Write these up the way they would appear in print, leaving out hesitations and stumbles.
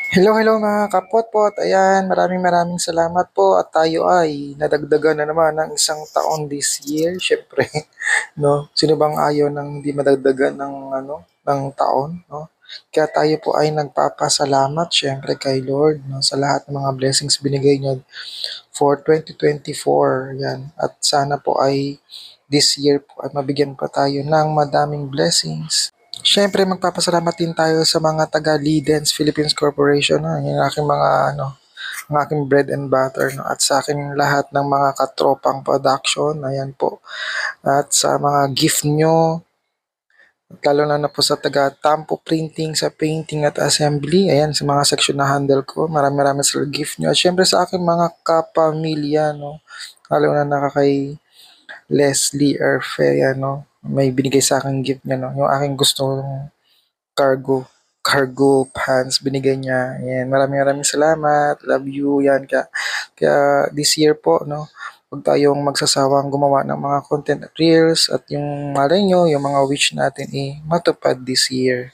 Hello, hello mga kapotpot. Ayan, maraming maraming salamat po at tayo ay nadagdagan na naman ng isang taon this year. Syempre, no? Sino bang ayaw ng hindi madagdagan ng ng taon, no? Kaya tayo po ay nagpapasalamat syempre kay Lord, no, sa lahat ng mga blessings binigay niya for 2024. Yan. At sana po ay this year po ay mabigyan pa tayo ng madaming blessings. Siyempre magpapasalamat din tayo sa mga taga Lidens Philippines Corporation, no? Yung aking mga ang aking bread and butter, no? At sa akin lahat ng mga katropang production, ayan po. At sa mga gift nyo, lalo na po sa taga Tampo Printing sa painting at assembly, ayan sa mga section na handle ko, marami sa gift nyo. At syempre sa aking mga kapamilya, no? Lalo na kay Leslie Erfe, ano, may binigay sa akin gift niya, no? Yung aking gustong cargo cargo pants binigay niya. Ayan, maraming salamat. Love you. Yan. Kaya this year po, no, huwag tayong magsasawang gumawa ng mga content reels at yung malay nyo, yung mga wish natin matupad this year.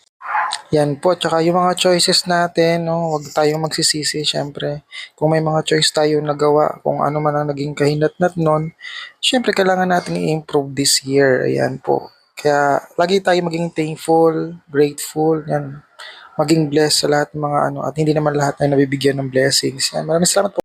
Yan po, tsaka yung mga choices natin, no, huwag tayong magsisisi, syempre. Kung may mga choice tayo nagawa, kung ano man ang naging kahinat-nat nun, syempre kailangan natin i-improve this year. Ayan po. Kaya lagi tayo maging thankful, grateful, yan. Maging blessed sa lahat ng mga at hindi naman lahat ay nabibigyan ng blessings. Yan. Maraming salamat po.